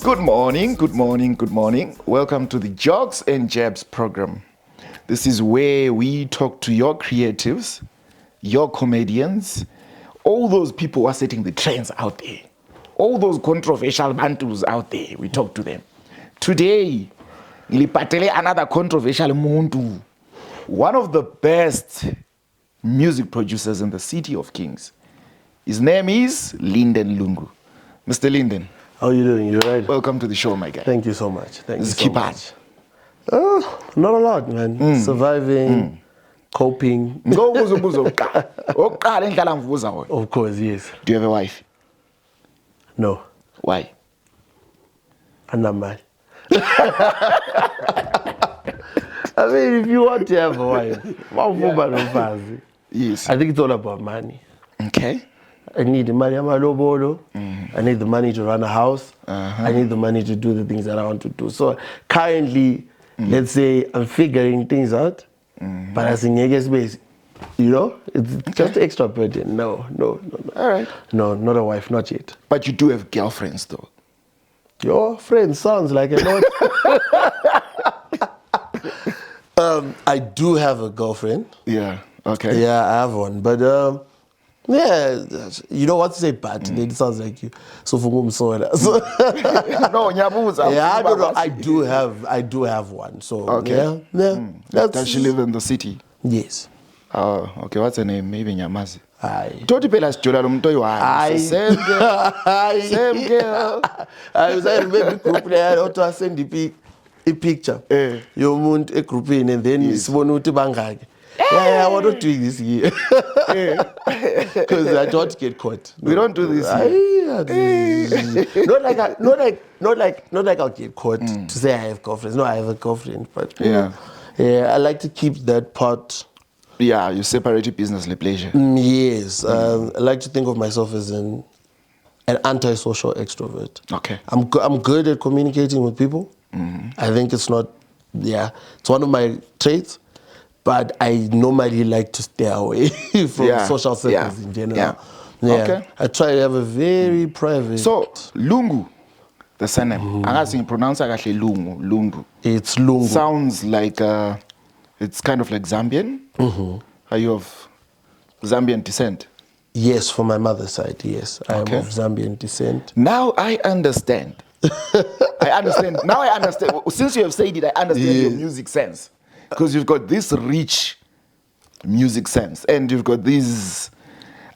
Good morning, good morning, good morning. Welcome to the Jogs and Jabs program. This is where we talk to your creatives, your comedians, all those people who are setting the trends out there, all those controversial bantus out there. We talk to them. Today, ngilipatele another controversial muntu, one of the best music producers in the city of Kings. His name is Lynden Lungu. Mr. Lynden. How are you doing? You right? Welcome to the show, my guy. Thank you so much. Thank you so keep much. Not a lot, man. Surviving, coping. Of course, yes. Do you have a wife? No. Why? Anamai. I mean, if you want to have a wife, yes. I think it's all about money. Okay. I need the money. I need the money to run a house. I need the money to do the things that I want to do. So currently, let's say I'm figuring things out, but as in space, you know, it's just extra burden. No. All right. No, not a wife, not yet. But you do have girlfriends, though. Your friend sounds like a lot. I do have a girlfriend. Yeah. Okay. Yeah, I have one, but yeah, you know what to say, but it sounds like you. So for whom so No, yeah, I don't know. I do have one. So okay. Yeah. Does she live in the city? Yes. Oh, okay. What's her name? Maybe Nyamazi. Aye. Toti pela sijola lo muntu oyi-1. Same girl. I was at maybe group there auto send a picture. Your moon a group in and then sibona uthi bangaki. Yeah, we're not doing this here. Because I don't get caught. No. We don't do this here. Not like I'll get caught to say I have girlfriends. No, I have a girlfriend, but yeah, I like to keep that part. Yeah, you separate your business and pleasure. Yes, I like to think of myself as an antisocial extrovert. Okay, I'm good at communicating with people. I think it's one of my traits. But I normally like to stay away from social circles in general. Yeah. Okay. I try to have a very private. So, Lungu, the surname. I think pronounce it Lungu. It's Lungu. Sounds like, it's kind of like Zambian. Are you of Zambian descent? Yes, from my mother's side, yes. I am of Zambian descent. Now I understand. Now I understand. Since you have said it, I understand your music sense. Because you've got this rich music sense and you've got this,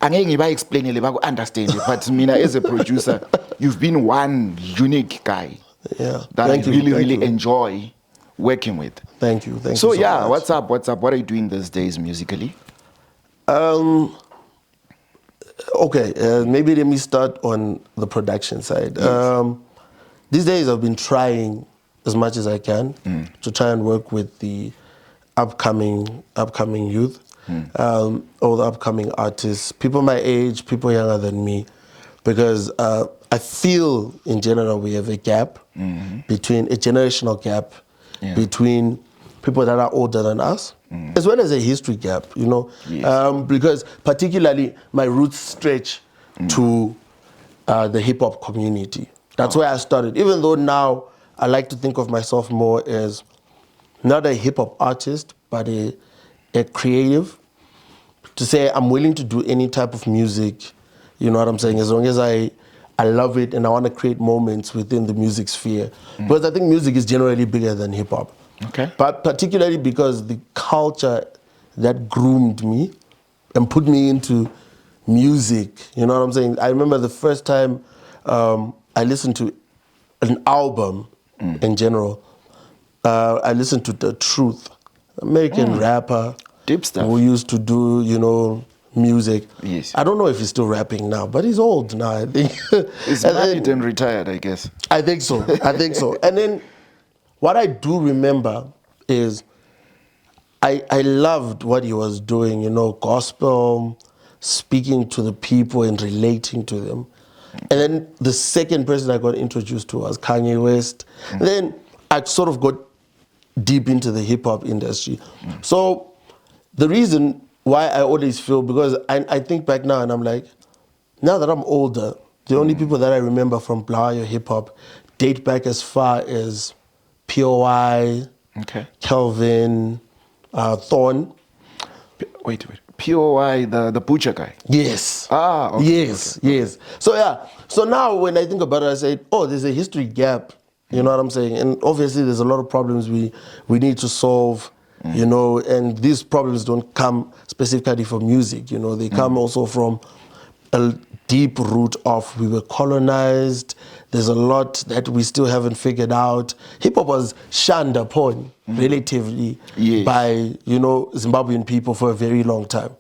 angeke ngiba-explainele baku-understand, but mina as a producer, you've been one unique guy that I really enjoy working with. Thank you. Thank you so much. What's up? What are you doing these days musically? Okay, maybe let me start on the production side. Yes. These days I've been trying as much as I can to try and work with the upcoming youth, or the upcoming artists, people my age, people younger than me, because I feel in general we have a gap between a generational gap between people that are older than us, as well as a history gap, you know, because particularly my roots stretch to the hip hop community. That's where I started, even though now I like to think of myself more as not a hip-hop artist, but a creative. To say I'm willing to do any type of music, you know what I'm saying, as long as I love it and I want to create moments within the music sphere. Because I think music is generally bigger than hip-hop. Okay. But particularly because the culture that groomed me and put me into music, you know what I'm saying? I remember the first time I listened to an album in general. I listened to The Truth, American rapper. Deep stuff. Who used to do, you know, music. Yes. I don't know if he's still rapping now, but he's old now, I think. He's married and retired, I guess. I think so. And then what I do remember is I loved what he was doing, you know, gospel, speaking to the people and relating to them. And then the second person I got introduced to was Kanye West. And then I sort of got deep into the hip-hop industry. So the reason why I always feel, because I think back now and I'm like, now that I'm older, the only people that I remember from Bulawayo hip-hop date back as far as POI, Okay. Kelvin, Thorn. Wait. POI, the butcher guy. Yes. Ah, okay. Yes. So yeah. So now when I think about it, I say, oh, there's a history gap. You know what I'm saying? And obviously there's a lot of problems we need to solve, you know, and these problems don't come specifically from music, you know, they come also from a deep root of we were colonized. There's a lot that we still haven't figured out. Hip hop was shunned upon relatively by, you know, Zimbabwean people for a very long time.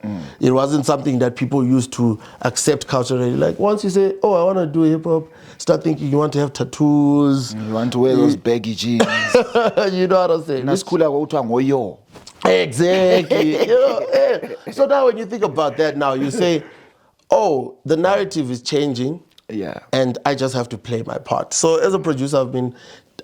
It wasn't something that people used to accept culturally. Like once you say, oh, I want to do hip hop, start thinking you want to have tattoos. You want to wear those baggy jeans. You know what I'm saying? Exactly. You know, so now when you think about that now, you say, oh, the narrative is changing. Yeah. And I just have to play my part. So as a producer,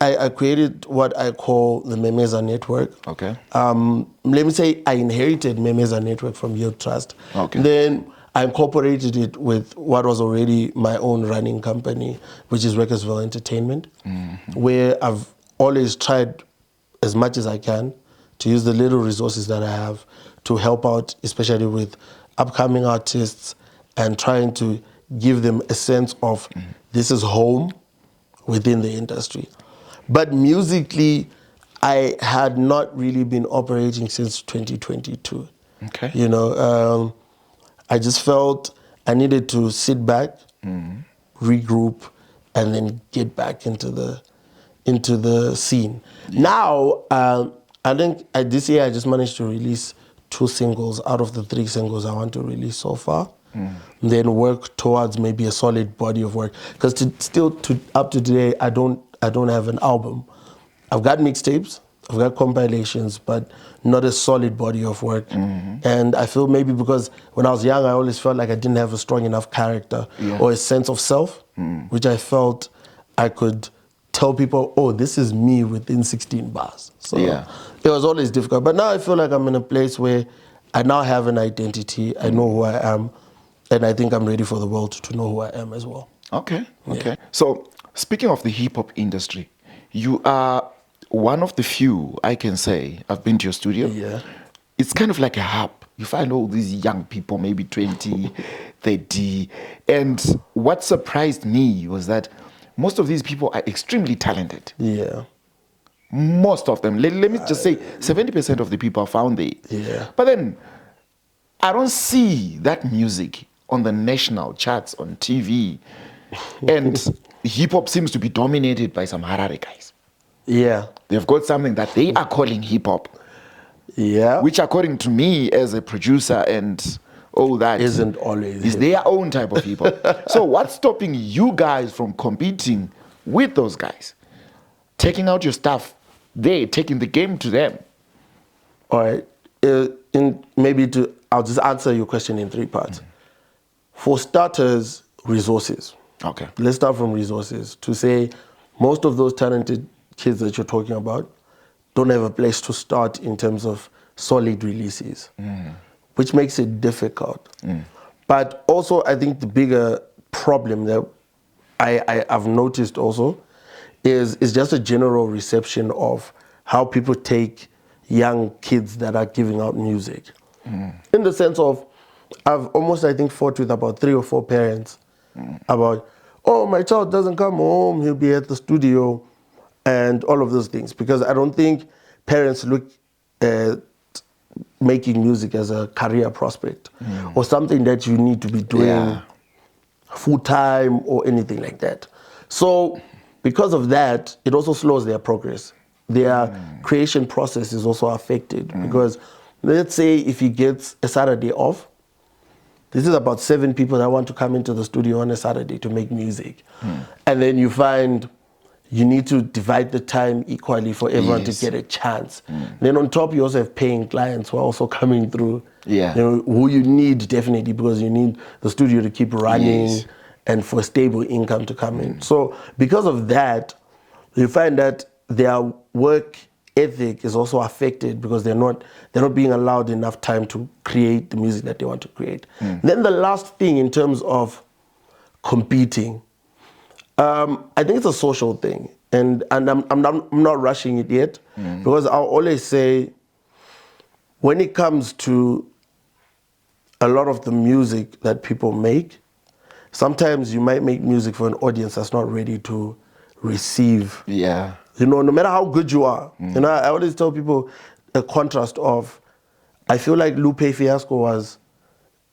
I created what I call the Memeza Network. Okay. Let me say I inherited Memeza Network from Youth Trust. Okay. Then I incorporated it with what was already my own running company, which is Reckersville Entertainment, where I've always tried as much as I can to use the little resources that I have to help out, especially with upcoming artists and trying to give them a sense of this is home within the industry. But musically, I had not really been operating since 2022. Okay. You know, I just felt I needed to sit back, regroup, and then get back into the scene. Now, I think this year I just managed to release 2 singles out of the 3 singles I want to release so far. Then work towards maybe a solid body of work. Because up to today, I don't have an album. I've got mixtapes, I've got compilations, but not a solid body of work. And I feel maybe because when I was young, I always felt like I didn't have a strong enough character or a sense of self, which I felt I could tell people, oh, this is me within 16 bars. So it was always difficult. But now I feel like I'm in a place where I now have an identity, I know who I am, and I think I'm ready for the world to know who I am as well. Okay. So, speaking of the hip-hop industry, you are one of the few, I can say, I've been to your studio. Yeah. It's kind of like a hub. You find all these young people, maybe 20, 30. And what surprised me was that most of these people are extremely talented. Yeah. Most of them. Let me just say 70% of the people are found there. Yeah. But then, I don't see that music on the national charts on TV. And hip-hop seems to be dominated by some Harare guys. Yeah. They've got something that they are calling hip-hop. Yeah. Which according to me as a producer and all that isn't always is their own type of hip-hop. So what's stopping you guys from competing with those guys? Taking out your stuff, taking the game to them. All right. I'll just answer your question in 3 parts. For starters, resources. Okay. Let's start from resources. To say most of those talented kids that you're talking about don't have a place to start in terms of solid releases, which makes it difficult. But also, I think the bigger problem that I've noticed also is just a general reception of how people take young kids that are giving out music. In the sense of, I've almost, I think, fought with about 3 or 4 parents about, oh, my child doesn't come home, he'll be at the studio, and all of those things. Because I don't think parents look at making music as a career prospect or something that you need to be doing full-time or anything like that. So because of that, it also slows their progress. Their creation process is also affected because let's say if he gets a Saturday off, this is about 7 people that want to come into the studio on a Saturday to make music. And then you find you need to divide the time equally for everyone to get a chance. Then on top, you also have paying clients who are also coming through, you know, who you need definitely because you need the studio to keep running and for stable income to come in. So because of that, you find that their work ethic is also affected because they're not being allowed enough time to create the music that they want to create. Then the last thing in terms of competing, I think it's a social thing, and I'm not rushing it yet, because I'll always say, when it comes to a lot of the music that people make, sometimes you might make music for an audience that's not ready to receive. Yeah. You know, no matter how good you are. You know, I always tell people a contrast of, I feel like Lupe Fiasco was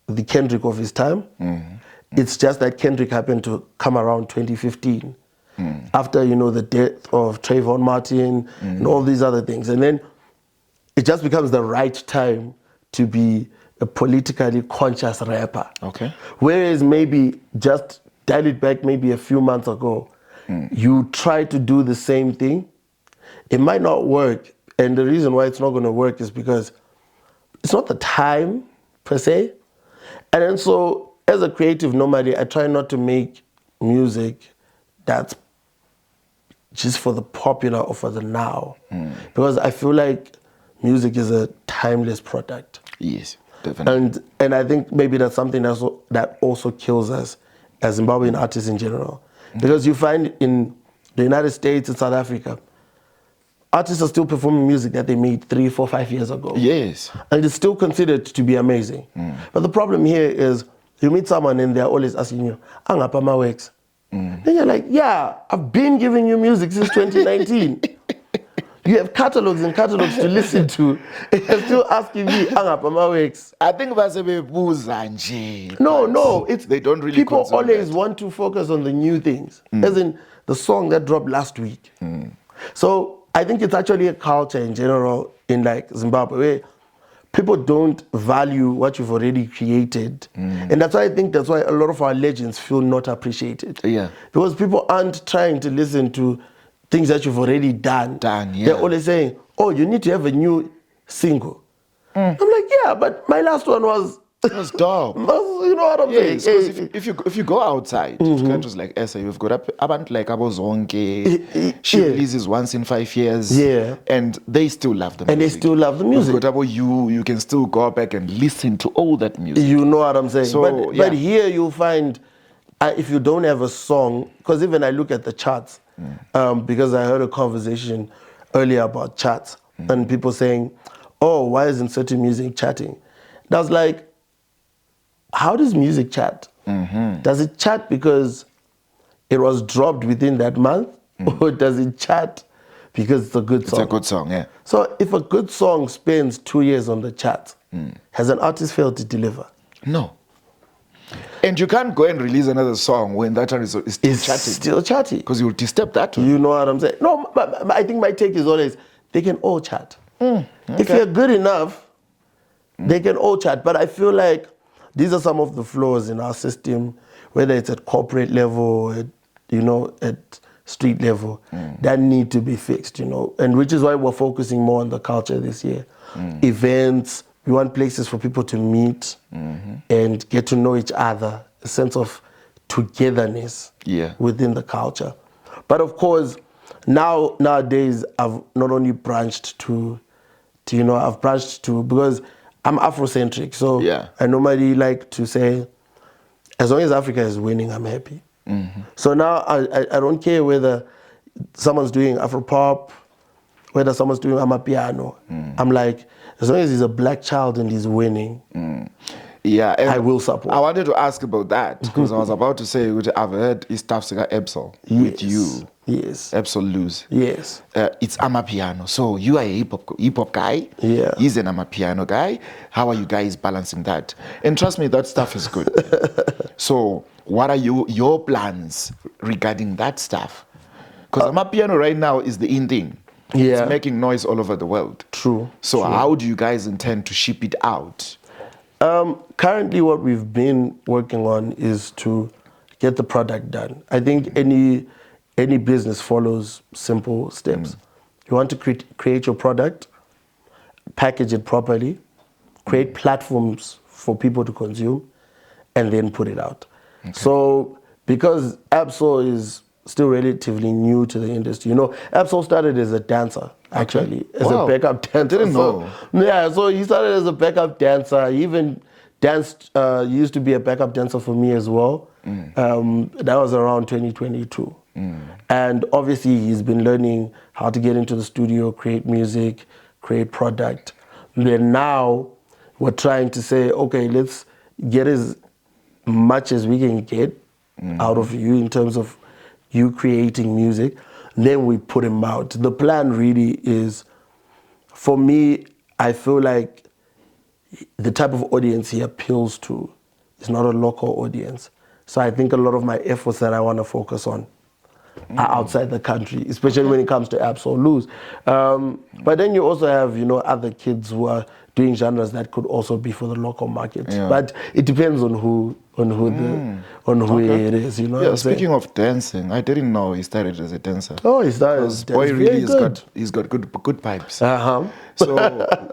the Kendrick of his time. It's just that Kendrick happened to come around 2015 after, you know, the death of Trayvon Martin and all these other things. And then it just becomes the right time to be a politically conscious rapper. Okay. Whereas maybe just dial it back maybe a few months ago, you try to do the same thing, it might not work. And the reason why it's not going to work is because it's not the time per se. And then so as a creative, normally I try not to make music that's just for the popular or for the now. Because I feel like music is a timeless product. Yes, definitely. And I think maybe that's something that also kills us as Zimbabwean artists in general. Because you find in the United States and South Africa, artists are still performing music that they made 3, 4, 5 years ago. Yes. And it's still considered to be amazing. But the problem here is you meet someone and they're always asking you, Angapa ma works? Then you're like, yeah, I've been giving you music since 2019. You have catalogs and catalogs to listen to, and you're still asking me, Angapa ma works? I think basebebuza nje. No, it's they don't really people consider always that. want to focus on the new things, as in the song that dropped last week. So I think it's actually a culture in general in like Zimbabwe where people don't value what you've already created. And that's why I think that's why a lot of our legends feel not appreciated. Yeah. Because people aren't trying to listen to things that you've already done. Yeah. They're always saying, oh, you need to have a new single. I'm like, yeah, but my last one was... It was dope. You know what I'm saying? Yes, because if you go outside to countries like SA, you've got abantu like Abozonke, she releases once in 5 years, and they still love the music. And they still love the music. You've got you can still go back and listen to all that music. You know what I'm saying? So, but here you'll find, if you don't have a song, because even I look at the charts, because I heard a conversation earlier about charts, and people saying, oh, why isn't certain music charting? And I was like, how does music chart? Does it chart because it was dropped within that month? Or does it chart because it's a good song? It's a good song, yeah. So if a good song spends 2 years on the chart, has an artist failed to deliver? No. And you can't go and release another song when that one is still charting. Still charting. Because you'll disturb that one. You know what I'm saying? No, but I think my take is always, they can all chart. If you're good enough, they can all chart. But I feel like these are some of the flaws in our system, whether it's at corporate level, at street level, that need to be fixed, and which is why we're focusing more on the culture this year. Events, we want places for people to meet and get to know each other, a sense of togetherness within the culture. But of course, nowadays, I've not only branched to because I'm Afrocentric, so I normally like to say, as long as Africa is winning, I'm happy. So now I don't care whether someone's doing Afropop, whether someone's doing Amapiano. I'm like, as long as he's a black child and he's winning, yeah, and I will support. I wanted to ask about that because I was about to say, I've heard East Africa Epsol with you. Yes. Epsol lose. Yes. It's Amapiano. So you are a hip hop guy. Yeah. He's an Amapiano guy. How are you guys balancing that? And trust me, that stuff is good. So what are your plans regarding that stuff? Because Amapiano right now is the in thing. Yeah. It's making noise all over the world. True. So how do you guys intend to ship it out? Currently, what we've been working on is to get the product done. I think any business follows simple steps. You want to create your product, package it properly, create platforms for people to consume, and then put it out. Okay. So because Absol is still relatively new to the industry, Absol started as a dancer, actually, as a backup dancer. Didn't know. Yeah, so he started as a backup dancer. He even danced, used to be a backup dancer for me as well. That was around 2022. And obviously he's been learning how to get into the studio, create music, create product. And then now we're trying to say, okay, let's get as much as we can get out of you in terms of you creating music. Then we put him out. The plan really is, for me, I feel like the type of audience he appeals to is not a local audience. So I think a lot of my efforts that I want to focus on are outside the country, especially when it comes to Absolute. But then you also have, other kids who are doing genres that could also be for the local market. Yeah. But it depends on who it is. You know. Yeah. Speaking of dancing, I didn't know he started as a dancer. Oh, he started. Because boy really he's got good pipes. So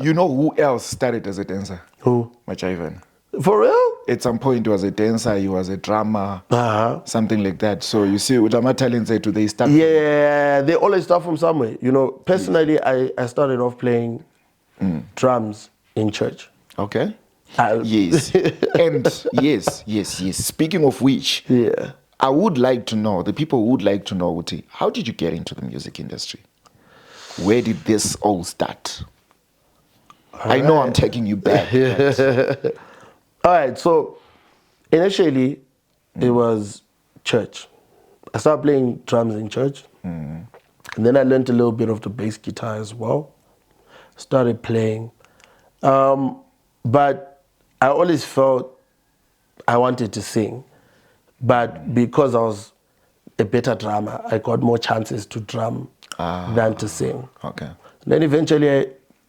you know who else started as a dancer? Who? Machivan. For real? At some point he was a dancer, he was a drummer, something like that. So you see, with my talents, do they start? Yeah, they always start from somewhere. Personally, I started off playing drums in church. Okay. Yes. And yes. Speaking of which, yeah, I would like to know, the people would like to know, Uti, how did you get into the music industry? Where did this all start? I know I'm taking you back. All right, so initially it was church. I started playing drums in church. And then I learned a little bit of the bass guitar as well. Started playing. But I always felt I wanted to sing. But because I was a better drummer, I got more chances to drum than to sing. Okay. Then eventually I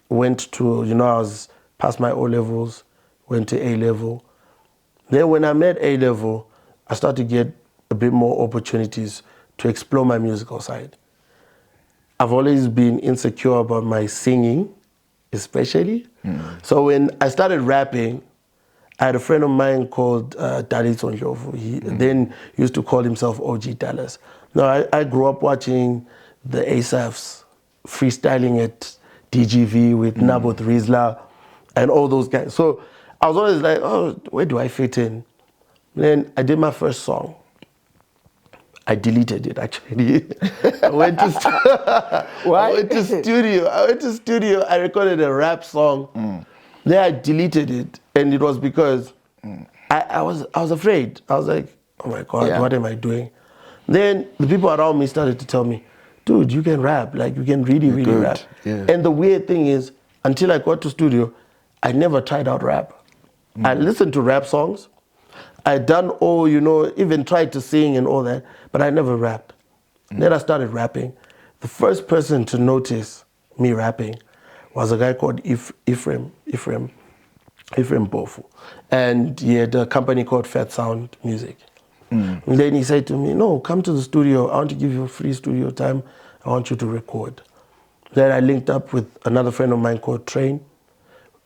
went to, I was past my O-levels, went to A-level. Then when I'm at A-level, I started to get a bit more opportunities to explore my musical side. I've always been insecure about my singing, especially. So when I started rapping, I had a friend of mine called Lynden Lungu. He then used to call himself OG Dallas. Now, I grew up watching the ASAFs freestyling at DGV with Nabot Rizla and all those guys. So I was always like, oh, where do I fit in? Then I did my first song. I deleted it, actually. I went to studio. I recorded a rap song. Then I deleted it, and it was because I was afraid. I was like, oh my God, what am I doing? Then the people around me started to tell me, dude, you can rap. Like, you can really rap. Yeah. And the weird thing is, until I got to studio, I never tried out rap. I listened to rap songs. I done all, even tried to sing and all that, but I never rapped. Then I started rapping. The first person to notice me rapping was a guy called Ephraim Bofu. And he had a company called Fat Sound Music. And then he said to me, no, come to the studio. I want to give you free studio time. I want you to record. Then I linked up with another friend of mine called Train.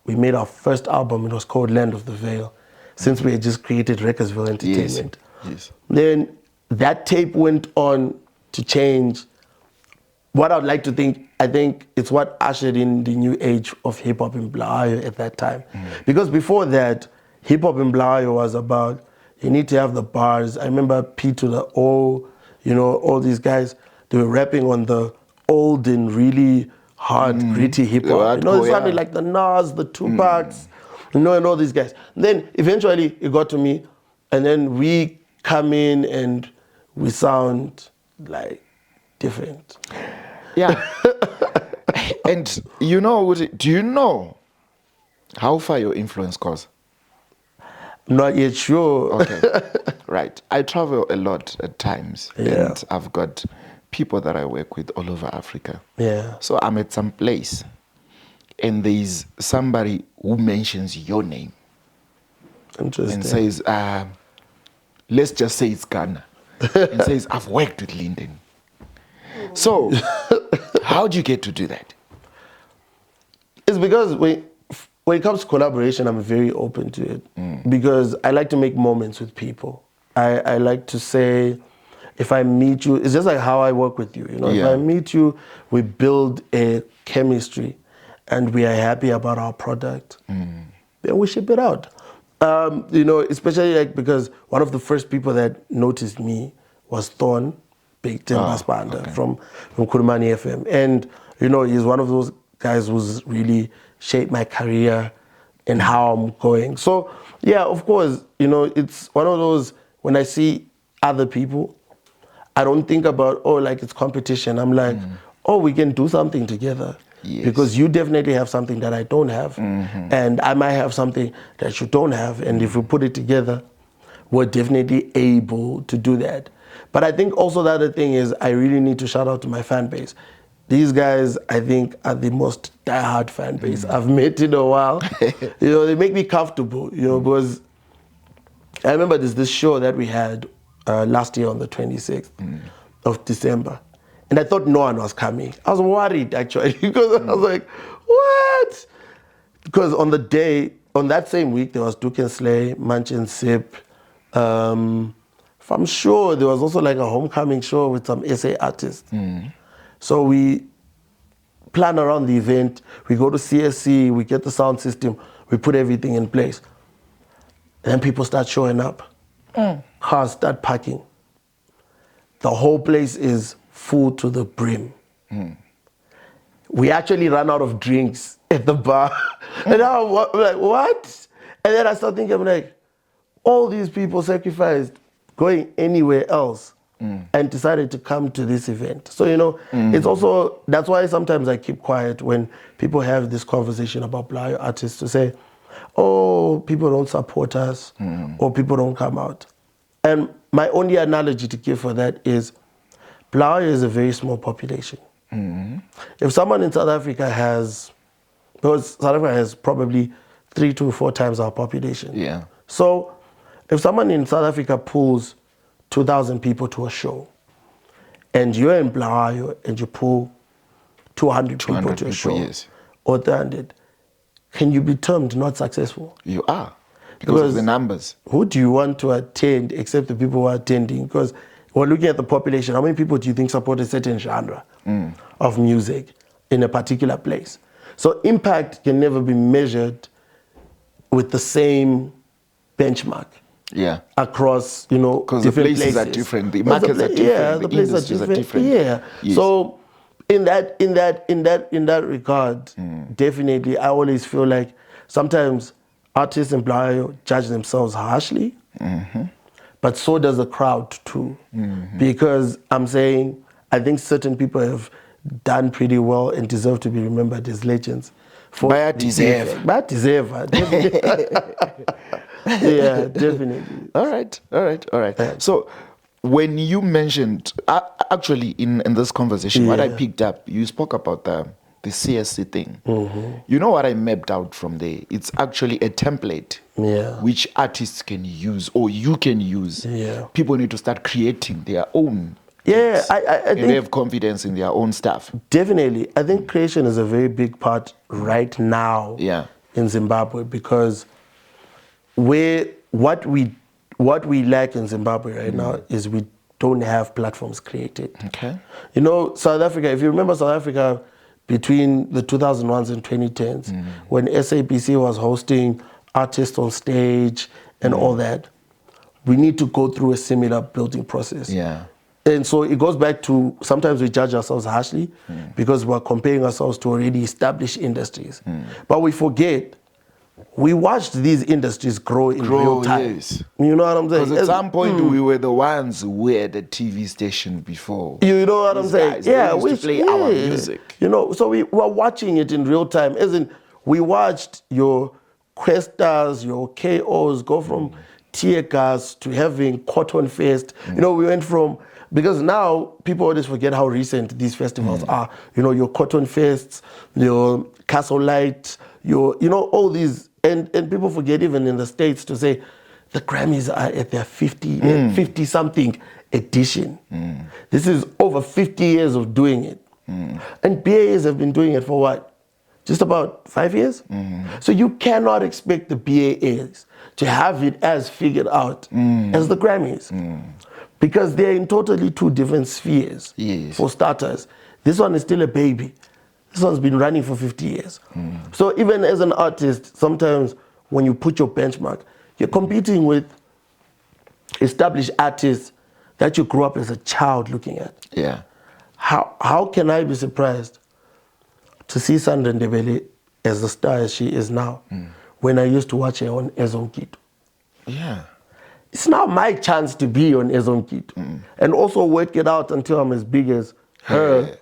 We made our first album. It was called Land of the Veil, since we had just created Recordsville Entertainment. Yes. Then that tape went on to change what I would like to think. I think it's what ushered in the new age of hip-hop in Bulawayo at that time. Because before that, hip-hop in Bulawayo was about, you need to have the bars. I remember P to the O, all these guys, they were rapping on the old and really hard, gritty hip-hop. It sounded like the Nas, the Tupacs, and all these guys. Then eventually it got to me, and then we come in and we sound like different. Yeah. And do you know how far your influence goes? Not yet sure. Okay. Right. I travel a lot at times, and I've got people that I work with all over Africa. Yeah. So I'm at some place, and there's somebody who mentions your name. Interesting. And says, let's just say it's Ghana. And says, I've worked with Lynden. So, how do you get to do that? It's because when it comes to collaboration, I'm very open to it. Because I like to make moments with people. I like to say, if I meet you, it's just like how I work with you. If I meet you, we build a chemistry and we are happy about our product, then we ship it out. Especially like because one of the first people that noticed me was Thorn, Big Tim Baspanda from Kurumani FM. And, he's one of those guys who's really shaped my career and how I'm going. So, yeah, of course, it's one of those, when I see other people, I don't think about, like it's competition. I'm like, we can do something together. Yes. Because you definitely have something that I don't have. And I might have something that you don't have. And if we put it together, we're definitely able to do that. But I think also the other thing is I really need to shout out to my fan base. These guys, I think, are the most diehard fan base I've met in a while. They make me comfortable, because I remember there's this show that we had last year on the 26th of December. And I thought no one was coming. I was worried, actually, because I was like, what? Because on that same week, there was Duke and Slay, Munch and Sip. If I'm sure, there was also like a homecoming show with some SA artists. So we plan around the event. We go to CSC, we get the sound system, we put everything in place. Then people start showing up. Cars start parking. The whole place is full to the brim. We actually ran out of drinks at the bar. And I'm like, what? And then I start thinking, I'm like, all these people sacrificed going anywhere else and decided to come to this event. So, it's also, that's why sometimes I keep quiet when people have this conversation about Bulawayo artists to say, people don't support us or people don't come out. And my only analogy to give for that is Bulawayo is a very small population. If someone in South Africa because South Africa has probably 3 to 4 times our population. Yeah. So if someone in South Africa pulls 2,000 people to a show, and you're in Bulawayo and you pull 200 people to a show, yes, or 300, can you be termed not successful? You are, because of the numbers. Who do you want to attend except the people who are attending? Because we're looking at the population. How many people do you think support a certain genre of music in a particular place? So impact can never be measured with the same benchmark. Yeah. Across, because the places are different, the markets are different, the places are different. Yeah. Yes. So in that regard, definitely I always feel like sometimes artists in Bulawayo judge themselves harshly, but so does the crowd too. Because I'm saying I think certain people have done pretty well and deserve to be remembered as legends. But deserve. Yeah, definitely. All right. Yeah. So when you mentioned, actually in this conversation, what I picked up, you spoke about the CSC thing. You know what I mapped out from there? It's actually a template which artists can use or you can use. Yeah. People need to start creating their own. Yeah, I think they have confidence in their own stuff. Definitely. I think creation is a very big part right now in Zimbabwe, because what we lack in Zimbabwe right now is we don't have platforms created. Okay. South Africa, if you remember South Africa between the 2001s and 2010s, when SABC was hosting artists on stage and all that, we need to go through a similar building process. Yeah. And so it goes back to sometimes we judge ourselves harshly because we're comparing ourselves to already established industries. But we forget we watched these industries grow in real time. Yes. You know what I'm saying? Because at some point we were the ones who were the TV station before. You know what I'm saying? Yeah, we used to play our music. So we were watching it in real time. As in, we watched your Questas, your KOs go from tear gas to having Cotton Fest. We went from, because now people always forget how recent these festivals are. Your Cotton Fests, your Castle Light, all these, and people forget even in the States to say the Grammys are at their 50 something edition. This is over 50 years of doing it. And BAs have been doing it for what? Just about 5 years? So you cannot expect the BAs to have it as figured out as the Grammys. Because they're in totally two different spheres. Yes. For starters. This one is still a baby. This one's been running for 50 years. So even as an artist, sometimes when you put your benchmark, You're competing with established artists that you grew up as a child looking at. Yeah. How can I be surprised to see Sandra Ndebele as the star as she is now when I used to watch her on S01EP03? Yeah. It's now my chance to be on S01EP03 and also work it out until I'm as big as her. Yeah.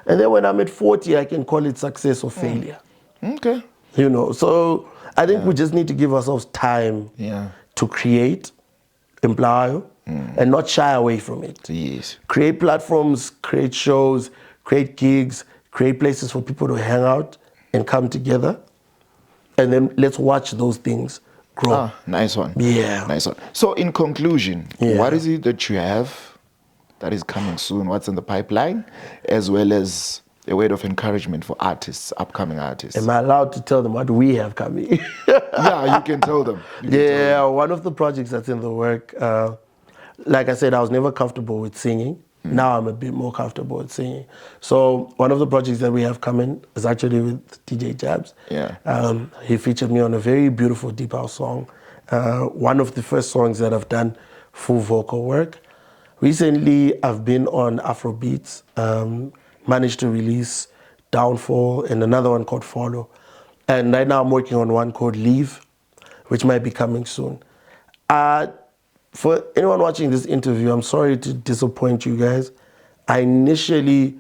And then when I'm at 40, I can call it success or failure. Okay. You know, so I think we just need to give ourselves time to create in Bulawayo and not shy away from it. Yes. Create platforms, create shows, create gigs, create places for people to hang out and come together. And then let's watch those things grow. Ah, nice one. Yeah. Nice one. So in conclusion, Yeah. what is it that you have that is coming soon? What's in the pipeline? As well as a word of encouragement for artists, upcoming artists. Am I allowed to tell them what we have coming? Yeah, you can tell them. You can tell them. One of the projects that's in the work, like I said, I was never comfortable with singing. Now I'm a bit more comfortable with singing. So one of the projects that we have coming is actually with DJ Jabs. Yeah. He featured me on a very beautiful deep house song. One of the first songs that I've done full vocal work. Recently, I've been on Afrobeats, managed to release Downfall and another one called Follow. And right now I'm working on one called Leave, which might be coming soon. For anyone watching this interview, I'm sorry to disappoint you guys. I initially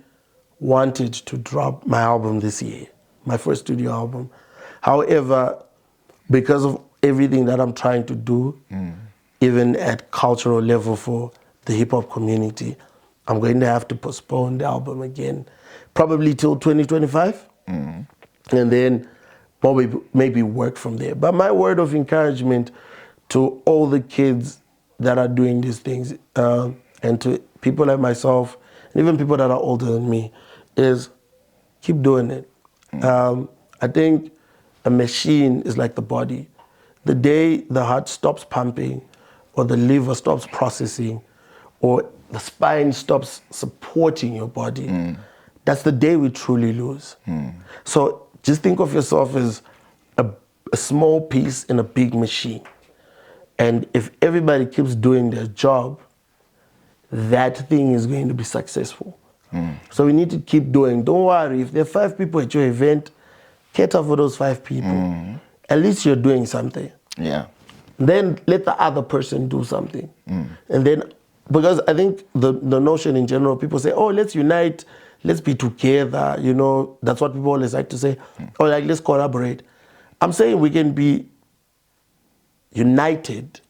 wanted to drop my album this year, my first studio album. However, because of everything that I'm trying to do, even at cultural level for the hip hop community, I'm going to have to postpone the album again, probably till 2025. And then maybe work from there. But my word of encouragement to all the kids that are doing these things and to people like myself, and even people that are older than me, is keep doing it. I think a machine is like the body. The day the heart stops pumping, or the liver stops processing, or the spine stops supporting your body, that's the day we truly lose. So just think of yourself as a small piece in a big machine. And if everybody keeps doing their job, that thing is going to be successful. So we need to keep doing. Don't worry, if there are 5 people at your event, cater for those 5 people. At least you're doing something. Yeah. Then let the other person do something. And then, because I think the notion in general, people say, oh, let's unite, let's be together, you know, that's what people always like to say. Or like, let's collaborate. I'm saying we can be united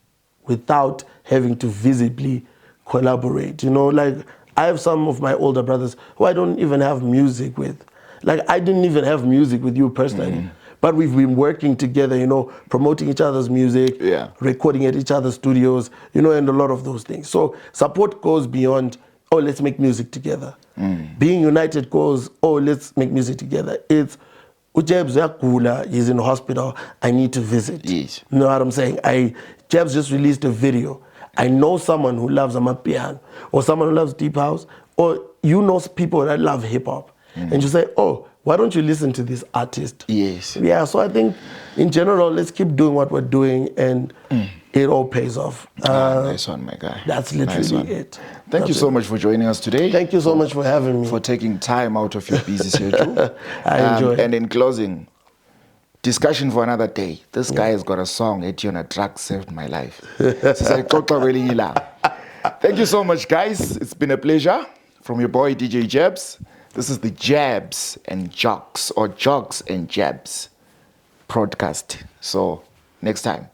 without having to visibly collaborate. You know, like I have some of my older brothers who I don't even have music with. Like I didn't even have music with you personally. But we've been working together, you know, promoting each other's music, recording at each other's studios, you know, and a lot of those things. So support goes beyond, oh, let's make music together. Being united goes, oh, let's make music together. It's, Jebs Yakula is in the hospital, I need to visit. Yes. You know what I'm saying? Jebs just released a video. I know someone who loves Amapiano, or someone who loves deep house, or you know people that love hip hop. And you say, oh, why don't you listen to this artist? Yes. Yeah, so I think in general, let's keep doing what we're doing and it all pays off. Nice one, my guy. That's literally it. Thank you so much for joining us today. Thank you so much for having me. For taking time out of your busy schedule. I enjoy it. And in closing, discussion for another day. This guy has got a song, Etiona Track Saved My Life. Thank you so much, guys. It's been a pleasure. From your boy, DJ Jabs. This is the Jabs and Jocks, or Jocks and Jabs broadcast. So, next time.